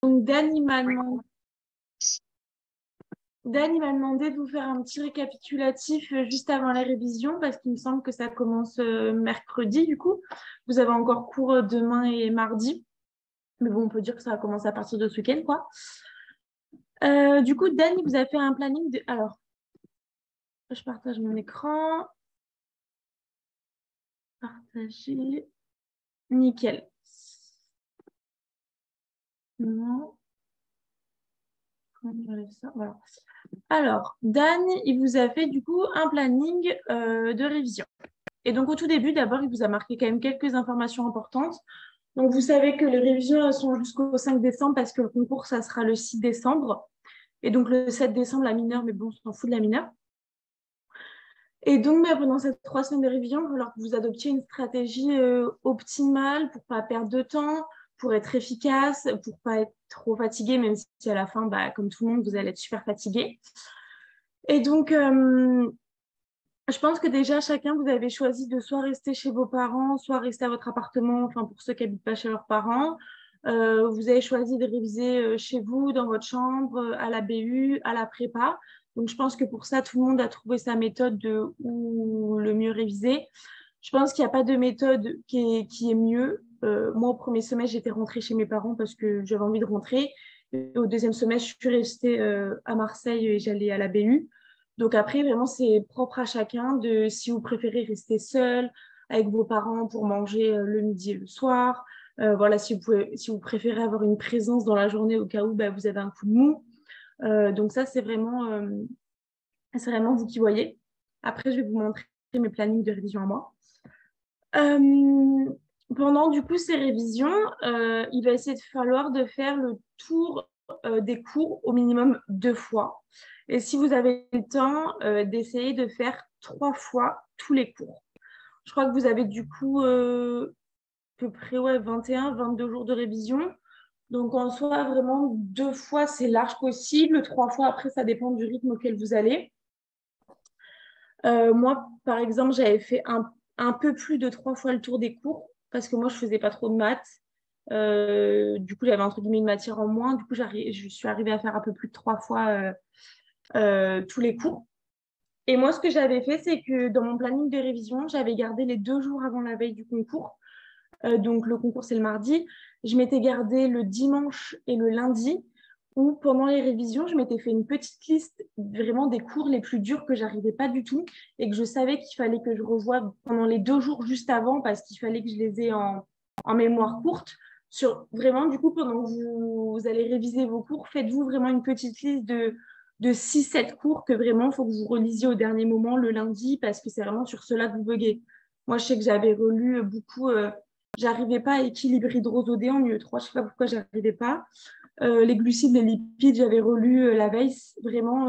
Donc, Dan, il m'a demandé de vous faire un petit récapitulatif juste avant la révision parce qu'il me semble que ça commence mercredi, du coup. Vous avez encore cours demain et mardi. Mais bon, on peut dire que ça va commencer à partir de ce week-end, quoi. Du coup, Dan, il vous a fait un planning de... Alors, je partage mon écran. Partager. Nickel. Non. Comment j'enlève ça? Voilà. Alors, Dan, il vous a fait du coup un planning de révision. Et donc, au tout début, d'abord, il vous a marqué quand même quelques informations importantes. Donc, vous savez que les révisions elles sont jusqu'au 5 décembre parce que le concours, ça sera le 6 décembre. Et donc, le 7 décembre, la mineure, mais bon, on s'en fout de la mineure. Et donc, bah, pendant ces 3 semaines de révision, il va falloir que vous adoptiez une stratégie optimale pour pas perdre de temps, pour être efficace, pour pas être trop fatigué, même si à la fin, bah, comme tout le monde, vous allez être super fatigué. Et donc, je pense que déjà, chacun, vous avez choisi de soit rester chez vos parents, soit rester à votre appartement, enfin pour ceux qui n'habitent pas chez leurs parents. Vous avez choisi de réviser chez vous, dans votre chambre, à la BU, à la prépa. Donc, je pense que pour ça, tout le monde a trouvé sa méthode de où le mieux réviser. Je pense qu'il n'y a pas de méthode qui est mieux. Moi, au premier semestre, j'étais rentrée chez mes parents parce que j'avais envie de rentrer. Et au deuxième semestre, je suis restée à Marseille et j'allais à la BU. Donc après, vraiment, c'est propre à chacun de si vous préférez rester seul avec vos parents pour manger le midi et le soir. Voilà, si vous préférez avoir une présence dans la journée au cas où bah, vous avez un coup de mou. Donc ça, c'est vraiment vous qui voyez. Après, je vais vous montrer mes plannings de révision à moi. Euh, Pendant du coup ces révisions, il va essayer de falloir de faire le tour des cours au minimum 2 fois. Et si vous avez le temps, d'essayer de faire 3 fois tous les cours. Je crois que vous avez du coup à peu près ouais, 21, 22 jours de révision. Donc en soi, vraiment 2 fois, c'est large possible. 3 fois, après, ça dépend du rythme auquel vous allez. Moi, par exemple, j'avais fait un peu plus de 3 fois le tour des cours parce que moi, je faisais pas trop de maths. Du coup, j'avais entre guillemets une matière en moins. Du coup, je suis arrivée à faire un peu plus de 3 fois tous les cours. Et moi, ce que j'avais fait, c'est que dans mon planning de révision, j'avais gardé les 2 jours avant la veille du concours. Donc, le concours, c'est le mardi. Je m'étais gardé le dimanche et le lundi où, pendant les révisions, je m'étais fait une petite liste vraiment des cours les plus durs que j'arrivais pas du tout et que je savais qu'il fallait que je revoie pendant les 2 jours juste avant parce qu'il fallait que je les ai en mémoire courte. Vraiment, du coup, pendant que vous allez réviser vos cours, faites-vous vraiment une petite liste de 6-7 cours que vraiment, il faut que vous relisiez au dernier moment le lundi parce que c'est vraiment sur cela que vous buguez. Moi, je sais que j'avais relu beaucoup. J'arrivais pas à équilibrer hydrosodé en UE3, je sais pas pourquoi j'arrivais pas. Les glucides, les lipides, j'avais relu la veille, vraiment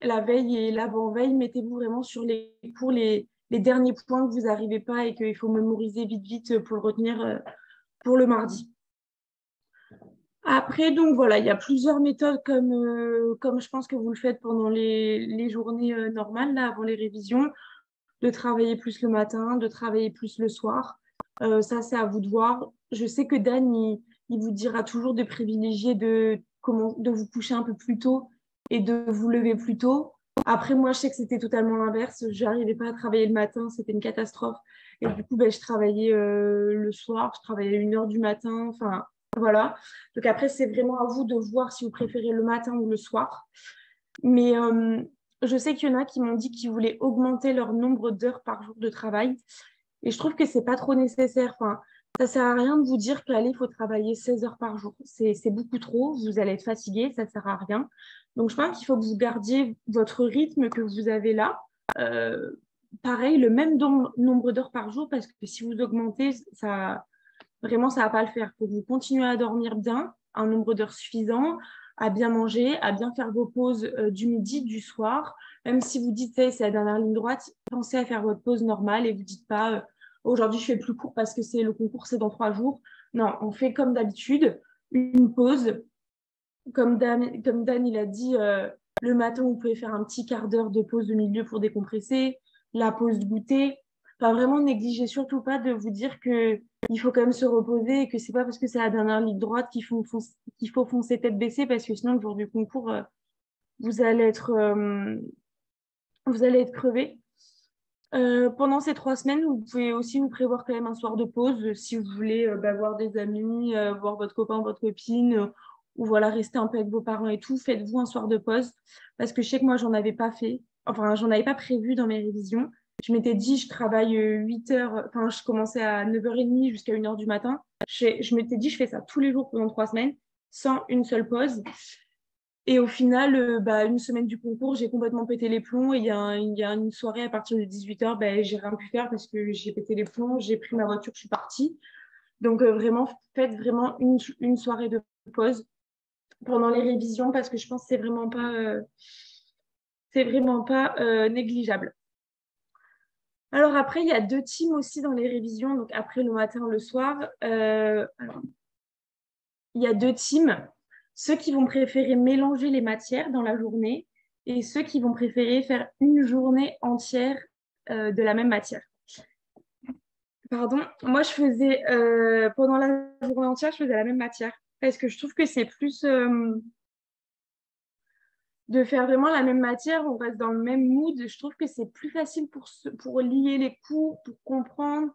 la veille et l'avant-veille, mettez-vous vraiment sur les cours, les derniers points que vous n'arrivez pas et qu'il faut mémoriser vite, vite pour le retenir pour le mardi. Après, donc voilà, il y a plusieurs méthodes comme je pense que vous le faites pendant les journées normales, là, avant les révisions, de travailler plus le matin, de travailler plus le soir. Ça, c'est à vous de voir. Je sais que Dan, il vous dira toujours de privilégier de vous coucher un peu plus tôt et de vous lever plus tôt. Après, moi, je sais que c'était totalement l'inverse. Je n'arrivais pas à travailler le matin, c'était une catastrophe. Et du coup, ben, je travaillais le soir, je travaillais à 1 heure du matin. Enfin, voilà. Donc après, c'est vraiment à vous de voir si vous préférez le matin ou le soir. Mais je sais qu'il y en a qui m'ont dit qu'ils voulaient augmenter leur nombre d'heures par jour de travail. Et je trouve que c'est pas trop nécessaire. Enfin, ça sert à rien de vous dire qu'allez, il faut travailler 16 heures par jour. C'est beaucoup trop. Vous allez être fatigué, ça sert à rien. Donc, je pense qu'il faut que vous gardiez votre rythme que vous avez là. Euh, Pareil, le même nombre d'heures par jour, parce que si vous augmentez, ça, vraiment, ça va pas le faire. Il faut que vous continuez à dormir bien, un nombre d'heures suffisant, à bien manger, à bien faire vos pauses du midi, du soir. Même si vous dites, hey, c'est la dernière ligne droite, pensez à faire votre pause normale et vous dites pas, aujourd'hui, je fais plus court parce que c'est le concours, c'est dans 3 jours. Non, on fait comme d'habitude, une pause. Comme Dan il a dit, le matin, vous pouvez faire un petit quart d'heure de pause de milieu pour décompresser, la pause goûter. Enfin, vraiment, négligez surtout pas de vous dire que il faut quand même se reposer et que c'est pas parce que c'est la dernière ligne droite qu'il faut foncer tête baissée parce que sinon, le jour du concours, vous allez être, euh, vous allez être crevé. Pendant ces 3 semaines, vous pouvez aussi vous prévoir quand même un soir de pause si vous voulez voir des amis, voir votre copain, votre copine, ou voilà, rester un peu avec vos parents et tout. Faites-vous un soir de pause parce que je sais que moi, j'en avais pas fait. Enfin, j'en avais pas prévu dans mes révisions. Je m'étais dit, je travaille 8 heures, enfin, je commençais à 9h30 jusqu'à 1h du matin. Je m'étais dit, je fais ça tous les jours pendant 3 semaines sans une seule pause. Et au final, une semaine du concours, j'ai complètement pété les plombs. Et il y a une soirée à partir de 18h, j'ai rien pu faire parce que j'ai pété les plombs. J'ai pris ma voiture, je suis partie. Donc vraiment, faites vraiment une soirée de pause pendant les révisions parce que je pense que c'est vraiment pas négligeable. Alors après, il y a 2 teams aussi dans les révisions. Donc après le matin, le soir. Alors, il y a 2 teams. Ceux qui vont préférer mélanger les matières dans la journée et ceux qui vont préférer faire une journée entière de la même matière. Pardon, moi je faisais pendant la journée entière, je faisais la même matière parce que je trouve que c'est plus de faire vraiment la même matière, on reste dans le même mood. Je trouve que c'est plus facile pour lier les cours, pour comprendre.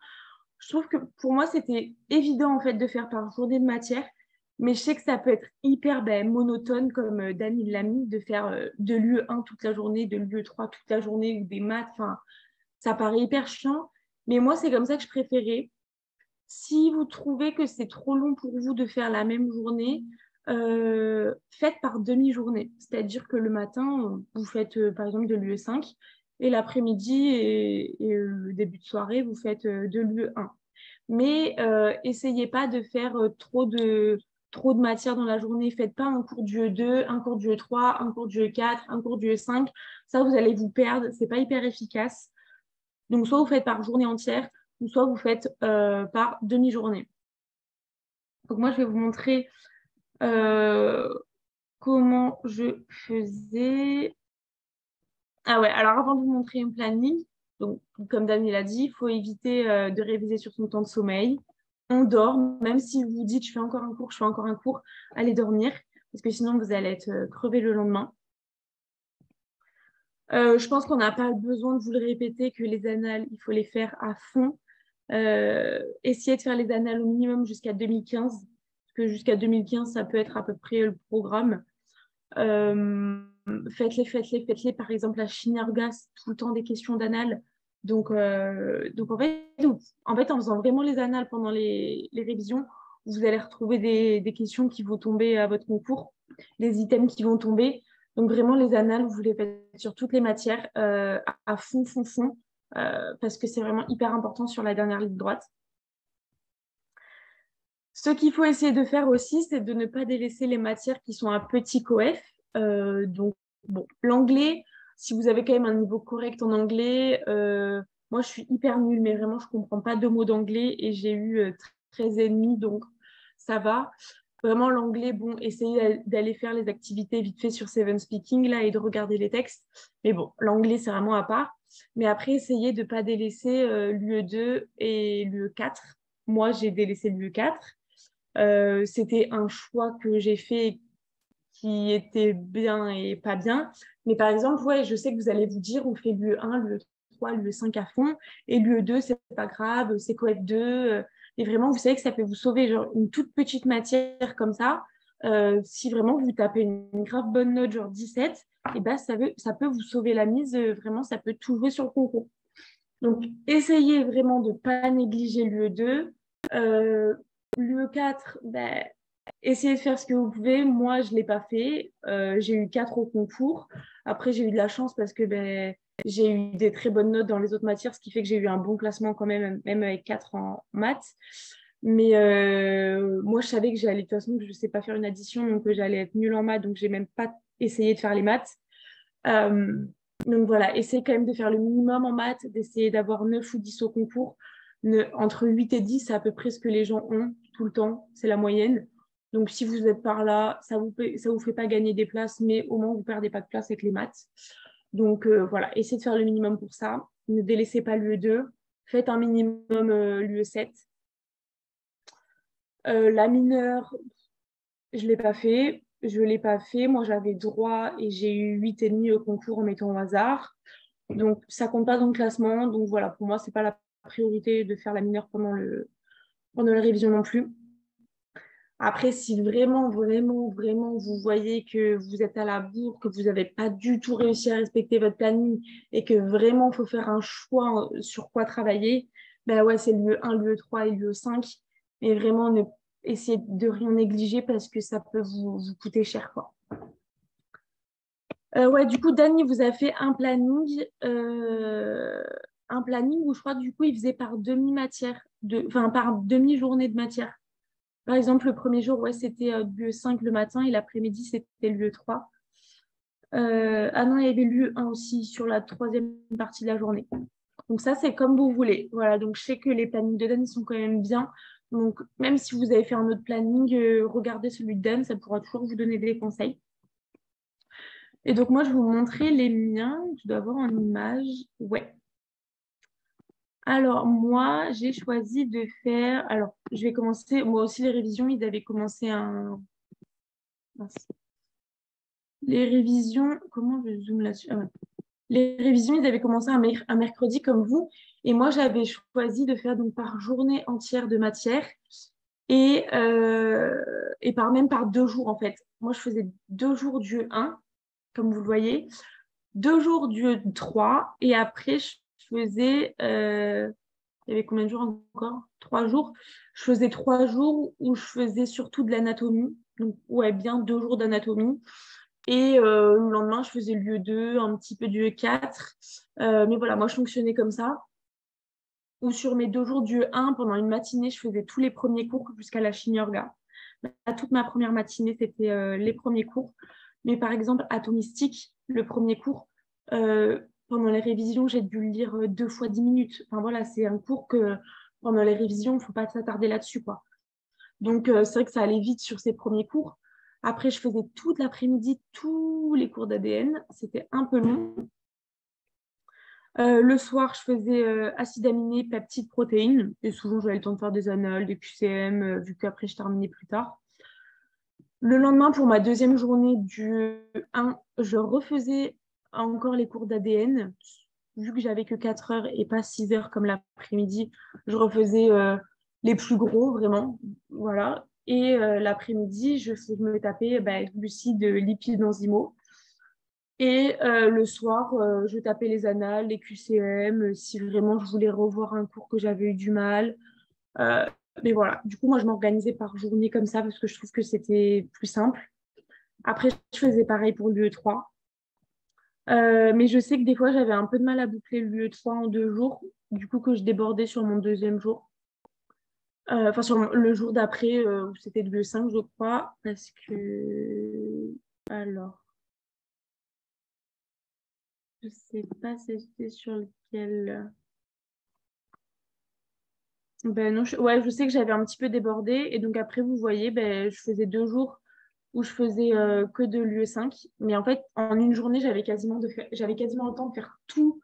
Je trouve que pour moi, c'était évident en fait de faire par journée de matière, mais je sais que ça peut être hyper monotone, comme Dany l'a mis, de faire de l'UE1 toute la journée, de l'UE3 toute la journée, ou des maths. Enfin, ça paraît hyper chiant, mais moi, c'est comme ça que je préférais. Si vous trouvez que c'est trop long pour vous de faire la même journée, faites par demi-journée. C'est-à-dire que le matin, vous faites par exemple de l'UE5 et l'après-midi et le début de soirée, vous faites de l'UE1. Mais essayez pas de faire trop de matière dans la journée. Faites pas un cours du E2, un cours du E3, un cours du E4, un cours du E5. Ça, vous allez vous perdre. C'est pas hyper efficace. Donc, soit vous faites par journée entière, ou soit vous faites par demi-journée. Donc, moi, je vais vous montrer euh, comment je faisais. Ah ouais, alors avant de vous montrer un planning, donc comme Daniel l'a dit, il faut éviter de réviser sur son temps de sommeil. On dort, même si vous dites je fais encore un cours, je fais encore un cours, allez dormir, parce que sinon vous allez être crevé le lendemain. Je pense qu'on n'a pas besoin de vous le répéter que les annales, il faut les faire à fond. Essayez de faire les annales au minimum jusqu'à 2015, parce que jusqu'à 2015, ça peut être à peu près le programme. Euh, faites-les. Par exemple, la chimie orgas, tout le temps des questions d'annales. Donc en fait, en faisant vraiment les annales pendant les révisions, vous allez retrouver des questions qui vont tomber à votre concours, des items qui vont tomber. Donc vraiment, les annales, vous les faites sur toutes les matières à fond, parce que c'est vraiment hyper important sur la dernière ligne droite. Ce qu'il faut essayer de faire aussi, c'est de ne pas délaisser les matières qui sont à petit coef. Donc, bon, l'anglais, si vous avez quand même un niveau correct en anglais, moi je suis hyper nulle, mais vraiment je ne comprends pas 2 mots d'anglais et j'ai eu 13 et demi, donc ça va. Vraiment, l'anglais, bon, essayez d'aller faire les activités vite fait sur Seven Speaking là et de regarder les textes. Mais bon, l'anglais, c'est vraiment à part. Mais après, essayez de ne pas délaisser l'UE2 et l'UE4. Moi, j'ai délaissé l'UE4. C'était un choix que j'ai fait qui était bien et pas bien. Mais par exemple, ouais, je sais que vous allez vous dire, on fait l'UE1, l'UE3, l'UE5 à fond, et l'UE2, c'est pas grave, c'est coef 2. Et vraiment, vous savez que ça peut vous sauver genre, une toute petite matière comme ça. Si vraiment vous tapez une grave bonne note, genre 17, et ben, ça peut vous sauver la mise. Vraiment, ça peut tout jouer sur le concours. Donc, essayez vraiment de ne pas négliger l'UE2. L'UE4, essayez de faire ce que vous pouvez. Moi, je ne l'ai pas fait. J'ai eu 4 au concours. Après, j'ai eu de la chance parce que j'ai eu des très bonnes notes dans les autres matières, ce qui fait que j'ai eu un bon classement quand même, même avec 4 en maths. Mais moi, je savais que j'allais, de toute façon, que je ne sais pas faire une addition, donc j'allais être nulle en maths, donc je n'ai même pas essayé de faire les maths. Euh, donc voilà, essayez quand même de faire le minimum en maths, d'essayer d'avoir 9 ou 10 au concours. Entre 8 et 10, c'est à peu près ce que les gens ont tout le temps, c'est la moyenne. Donc si vous êtes par là, ça vous fait pas gagner des places, mais au moins vous perdez pas de place avec les maths. Donc voilà, essayez de faire le minimum pour ça. Ne délaissez pas l'UE2. faites un minimum l'UE7. La mineure, je ne l'ai pas fait. Je ne l'ai pas fait. Moi, j'avais droit et j'ai eu 8,5 au concours en mettant au hasard. Donc, ça ne compte pas dans le classement. Donc, voilà, pour moi, ce n'est pas la priorité de faire la mineure pendant la révision non plus. Après, si vraiment, vraiment, vraiment, vous voyez que vous êtes à la bourre, que vous n'avez pas du tout réussi à respecter votre planning et que vraiment, il faut faire un choix sur quoi travailler, ben ouais, c'est l'UE1, l'UE3 et l'UE5. Mais vraiment, essayez de rien négliger parce que ça peut vous coûter cher, quoi. Ouais, du coup, Dany vous a fait un planning où je crois, du coup, il faisait par demi-matière, enfin, par demi-journée de matière. Par exemple, le premier jour, ouais, c'était l'UE5 le matin et l'après-midi, c'était l'UE3. Ah non, il y avait l'UE1 aussi sur la troisième partie de la journée. Donc ça, c'est comme vous voulez. Voilà, donc je sais que les plannings de Dan, ils sont quand même bien. Donc même si vous avez fait un autre planning, regardez celui de Dan, ça pourra toujours vous donner des conseils. Et donc moi, je vais vous montrer les miens. Je dois avoir en image. Ouais. Alors moi, j'ai choisi de faire... Alors, je vais commencer... Moi aussi, les révisions, ils avaient commencé un... Mince. Les révisions, comment je zoome là-dessus? Ah ouais. Les révisions, ils avaient commencé un mercredi comme vous. Et moi, j'avais choisi de faire donc par journée entière de matière et même par 2 jours en fait. Moi, je faisais 2 jours du 1, comme vous le voyez, 2 jours du 3 et après, je faisais, il y avait combien de jours encore? 3 jours. Je faisais 3 jours où je faisais surtout de l'anatomie. Donc, ouais, bien 2 jours d'anatomie. Et le lendemain, je faisais l'UE2, un petit peu d'UE4. Mais voilà, moi, je fonctionnais comme ça. Ou sur mes 2 jours d'UE1, pendant une matinée, je faisais tous les premiers cours jusqu'à la chimie-orga. Toute ma première matinée, c'était les premiers cours. Mais par exemple, atomistique, le premier cours, pendant les révisions, j'ai dû le lire 2 fois 10 minutes. Enfin voilà, c'est un cours que pendant les révisions, il ne faut pas s'attarder là-dessus, quoi. Donc, c'est vrai que ça allait vite sur ces premiers cours. Après, je faisais toute l'après-midi tous les cours d'ADN. C'était un peu long. Le soir, je faisais acides aminés, peptides, protéines. Et souvent, j'avais le temps de faire des annales, des QCM, vu qu'après, je terminais plus tard. Le lendemain, pour ma deuxième journée du 1, je refaisais encore les cours d'ADN. Vu que j'avais que 4 heures et pas 6 heures comme l'après-midi, je refaisais les plus gros, vraiment. Voilà. Et l'après-midi, je me tapais glucides, lipides, enzymaux. Et le soir, je tapais les annales, les QCM, si vraiment je voulais revoir un cours que j'avais eu du mal. Euh, mais voilà, du coup, moi, je m'organisais par journée comme ça parce que je trouve que c'était plus simple. Après, je faisais pareil pour l'UE3. Mais je sais que des fois, j'avais un peu de mal à boucler l'UE3 en 2 jours, du coup, que je débordais sur mon deuxième jour. Enfin, sur le jour d'après, où c'était l'UE5, je crois, parce que... Alors, je sais pas si c'était sur lequel... Ben non, ouais, je sais que j'avais un petit peu débordé. Et donc après, vous voyez, ben, je faisais 2 jours où je faisais que de l'UE5. Mais en fait, en une journée, j'avais quasiment le temps de faire tout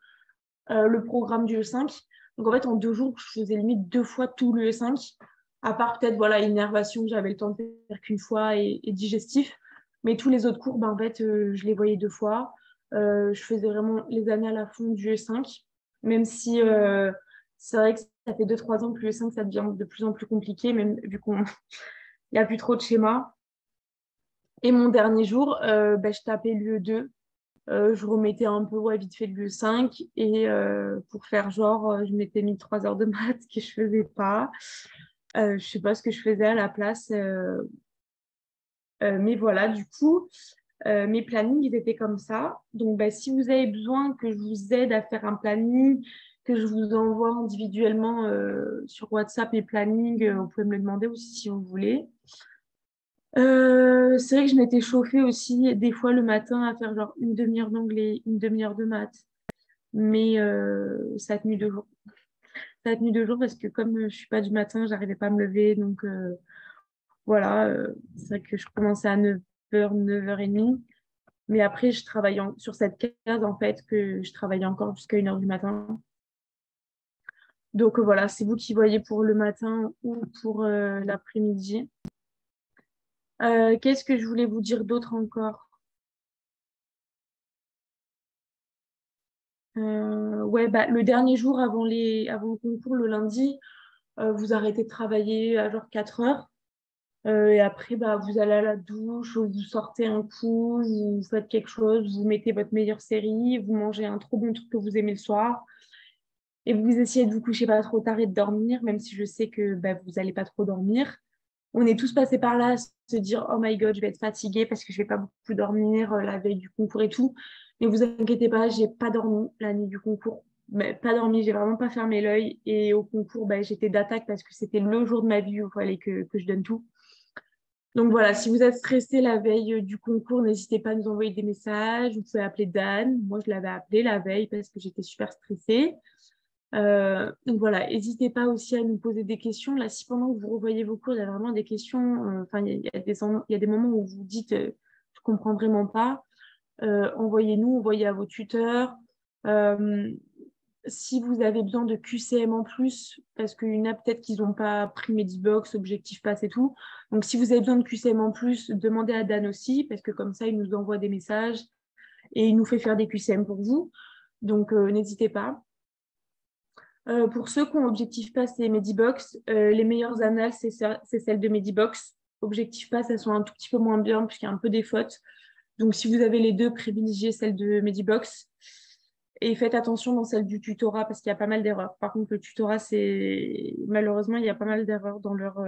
le programme du E5. Donc en fait, en 2 jours, je faisais limite 2 fois tout le E5. À part peut-être voilà, innervation que j'avais le temps de faire qu'une fois et digestif. Mais tous les autres cours, ben, en fait, je les voyais 2 fois. Je faisais vraiment les années à la fond du E5. Même si c'est vrai que ça fait 2-3 ans que le E5, ça devient de plus en plus compliqué, même vu qu'il n'y a plus trop de schémas. Et mon dernier jour, ben, je tapais l'UE2. Je remettais un peu ouais, vite fait le 5 et pour faire genre, je m'étais mis 3 heures de maths que je faisais pas. Je sais pas ce que je faisais à la place. Mais voilà, du coup, mes plannings, ils étaient comme ça. Donc, bah, si vous avez besoin que je vous aide à faire un planning, que je vous envoie individuellement sur WhatsApp mes plannings, vous pouvez me le demander aussi si vous voulez. C'est vrai que je m'étais chauffée aussi des fois le matin à faire genre une demi-heure d'anglais, une demi-heure de maths. Mais ça a tenu 2 jours. Ça a tenu 2 jours parce que comme je suis pas du matin, j'arrivais pas à me lever. Donc voilà, c'est vrai que je commençais à 9h, 9h30. Mais après, je travaillais sur cette case en fait que je travaillais encore jusqu'à 1h du matin. Donc voilà, c'est vous qui voyez pour le matin ou pour l'après-midi. Qu'est-ce que je voulais vous dire d'autre encore? Ouais, bah, le dernier jour avant le concours, le lundi, vous arrêtez de travailler à genre 4 heures. Et après, bah, vous allez à la douche, vous sortez un coup, vous faites quelque chose, vous mettez votre meilleure série, vous mangez un trop bon truc que vous aimez le soir. Et vous essayez de vous coucher pas trop tard et de dormir, même si je sais que bah, vous n'allez pas trop dormir. On est tous passés par là, à se dire, oh my God, je vais être fatiguée parce que je vais pas beaucoup dormir la veille du concours et tout. Mais vous inquiétez pas, j'ai pas dormi la nuit du concours. Mais pas dormi, j'ai vraiment pas fermé l'œil. Et au concours, bah, j'étais d'attaque parce que c'était le jour de ma vie où il fallait que je donne tout. Donc voilà, si vous êtes stressé la veille du concours, n'hésitez pas à nous envoyer des messages. Vous pouvez appeler Dan. Moi, je l'avais appelé la veille parce que j'étais super stressée. Donc voilà, n'hésitez pas aussi à nous poser des questions. Là, si pendant que vous revoyez vos cours, il y a vraiment des questions, enfin, il y a des moments où vous dites, je comprends vraiment pas, envoyez-nous, envoyez à vos tuteurs. Euh, Si vous avez besoin de QCM en plus, parce qu'il y en a peut-être qu'ils n'ont pas pris Medibox, Objectif Pass et tout. Donc, si vous avez besoin de QCM en plus, demandez à Dan aussi, parce que comme ça, il nous envoie des messages et il nous fait faire des QCM pour vous. Donc, n'hésitez pas. Pour ceux qui ont Objectif Pass et Medibox, les meilleures annales, c'est celles de Medibox. Objectif Pass, elles sont un tout petit peu moins bien, puisqu'il y a un peu des fautes. Donc, si vous avez les deux, privilégiez celle de Medibox. Et faites attention dans celle du tutorat, parce qu'il y a pas mal d'erreurs. Par contre, le tutorat, malheureusement, il y a pas mal d'erreurs dans leurs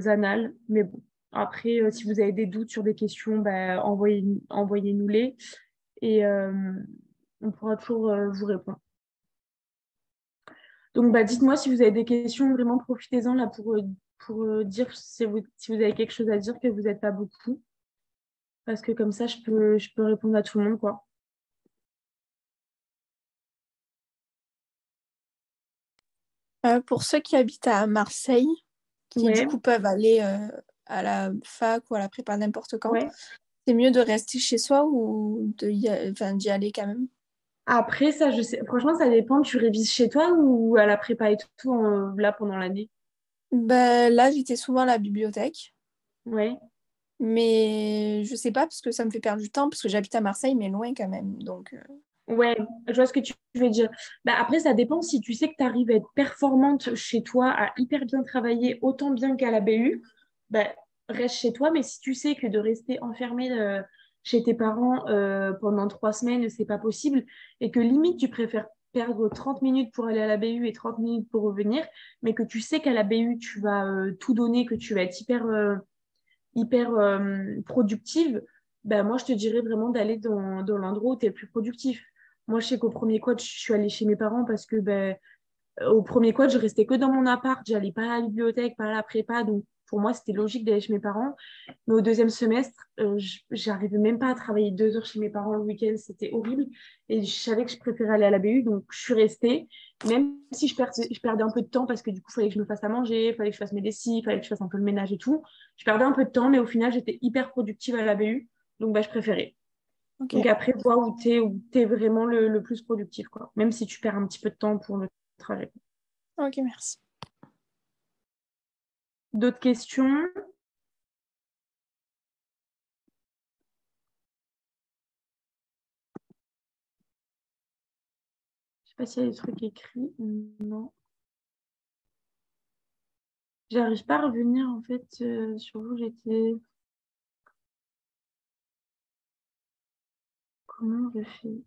annales. Mais bon, après, si vous avez des doutes sur des questions, bah, envoyez-nous-les et on pourra toujours vous répondre. Donc, bah, dites-moi si vous avez des questions, vraiment profitez-en là pour dire si vous avez quelque chose à dire, que vous n'êtes pas beaucoup. Parce que comme ça, je peux répondre à tout le monde, quoi. Pour ceux qui habitent à Marseille, qui du Ouais, coup peuvent aller à la fac ou à la prépa n'importe quand, ouais. c'est mieux de rester chez soi ou d'y aller quand même? Après, ça, je sais. Franchement, ça dépend. Tu révises chez toi ou à la prépa et tout, là, pendant l'année? Ben, là, j'étais souvent à la bibliothèque, Ouais. mais je sais pas parce que ça me fait perdre du temps parce que j'habite à Marseille, mais loin quand même. Donc, Ouais, je vois ce que tu veux dire. Bah, après, ça dépend si tu sais que tu arrives à être performante chez toi, à hyper bien travailler, autant bien qu'à la BU, bah, reste chez toi. Mais si tu sais que de rester enfermé chez tes parents pendant 3 semaines, c'est pas possible, et que limite, tu préfères perdre 30 minutes pour aller à la BU et 30 minutes pour revenir, mais que tu sais qu'à la BU, tu vas tout donner, que tu vas être hyper productive, ben moi, je te dirais vraiment d'aller dans l'endroit où tu es le plus productif. Moi, je sais qu'au premier quad, je suis allée chez mes parents parce que au premier quad, je restais que dans mon appart. J'allais pas à la bibliothèque, pas à la prépa. Donc, pour moi, c'était logique d'aller chez mes parents. Mais au deuxième semestre, j'arrivais même pas à travailler 2 heures chez mes parents le week-end. C'était horrible. Et je savais que je préférais aller à la BU. Donc, je suis restée. Même si je perdais un peu de temps parce que du coup, il fallait que je me fasse à manger, il fallait que je fasse mes lessives, il fallait que je fasse un peu le ménage et tout. Je perdais un peu de temps, mais au final, j'étais hyper productive à la BU. Donc, bah, je préférais. Donc, ok, après, vois où t'es vraiment le plus productif, quoi. Même si tu perds un petit peu de temps pour le trajet. ok, merci. D'autres questions? Je sais pas s'il y a des trucs écrits. Non. J'arrive pas à revenir en fait sur où j'étais. Comment je fais?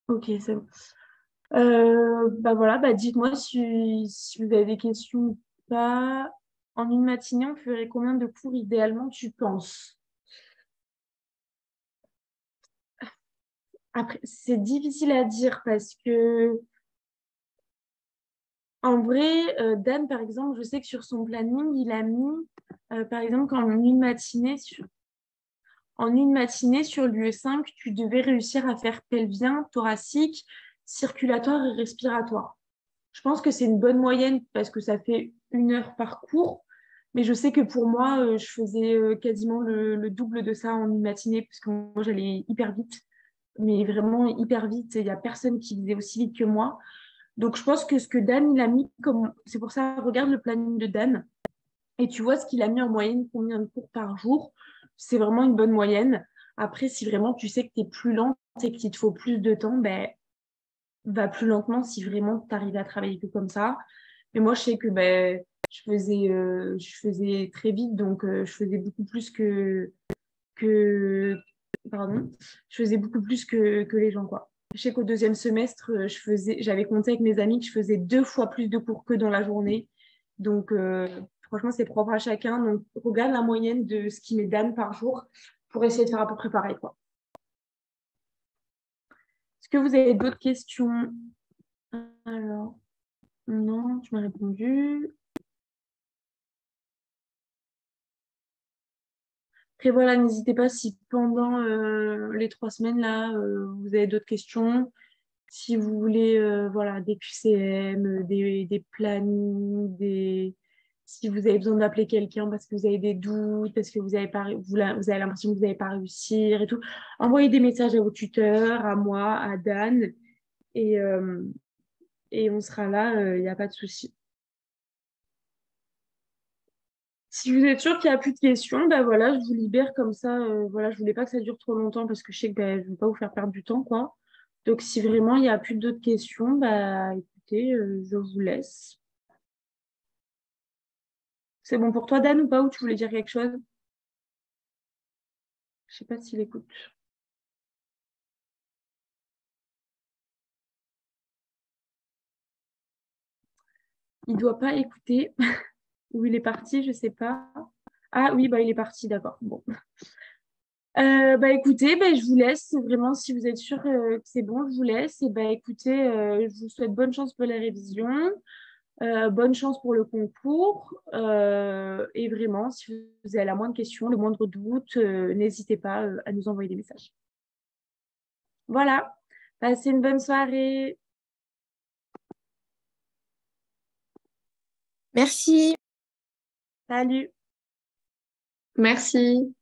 Ok, c'est bon. Bah voilà, bah dites-moi si vous avez des questions ou pas. En une matinée, on ferait combien de cours idéalement, tu penses? Après, c'est difficile à dire parce que en vrai, Dan, par exemple, je sais que sur son planning, il a mis, par exemple, en une matinée sur l'UE5, tu devais réussir à faire pelvien, thoracique, circulatoire et respiratoire. Je pense que c'est une bonne moyenne parce que ça fait 1 heure par cours. Mais je sais que pour moi, je faisais quasiment le double de ça en une matinée, parce que moi, j'allais hyper vite, mais vraiment hyper vite. Il n'y a personne qui faisait aussi vite que moi. Donc, je pense que ce que Dan, il a mis comme... C'est pour ça, regarde le planning de Dan, et tu vois ce qu'il a mis en moyenne, combien de cours par jour. C'est vraiment une bonne moyenne. Après, si vraiment tu sais que tu es plus lente et qu'il te faut plus de temps, ben, va plus lentement si vraiment tu arrives à travailler que comme ça. Mais moi, je sais que ben, je faisais très vite, donc je faisais beaucoup plus que, pardon, je faisais beaucoup plus que les gens, quoi. Je sais qu'au deuxième semestre, j'avais compté avec mes amis que je faisais 2 fois plus de cours que dans la journée. Donc, franchement, c'est propre à chacun. Donc, regarde la moyenne de ce qui met Dan par jour pour essayer de faire à peu près pareil, quoi. Est-ce que vous avez d'autres questions? Alors, non, tu m'as répondu. Après, voilà, n'hésitez pas si pendant les 3 semaines là, vous avez d'autres questions. Si vous voulez voilà, des QCM, des plannings, si vous avez besoin d'appeler quelqu'un parce que vous avez des doutes, parce que vous avez l'impression que vous n'allez pas réussir et tout, envoyez des messages à vos tuteurs, à moi, à Dan, et, euh, et on sera là, il n'y a pas de souci. Si vous êtes sûr qu'il n'y a plus de questions, bah voilà, je vous libère comme ça. Voilà, je voulais pas que ça dure trop longtemps parce que je sais que bah, je ne veux pas vous faire perdre du temps, quoi. Donc, si vraiment il n'y a plus d'autres questions, bah écoutez, je vous laisse. C'est bon pour toi, Dan, ou pas? Ou tu voulais dire quelque chose? Je sais pas s'il écoute. Il doit pas écouter. Ou il est parti, je sais pas. Ah oui, bah il est parti, d'accord. Bon. Bah écoutez, bah, je vous laisse. Vraiment, si vous êtes sûr que c'est bon, je vous laisse. Et bah écoutez, je vous souhaite bonne chance pour les révisions. Bonne chance pour le concours. Et vraiment, si vous avez la moindre question, le moindre doute, n'hésitez pas à nous envoyer des messages. Voilà. Passez une bonne soirée. Merci. Salut. Merci.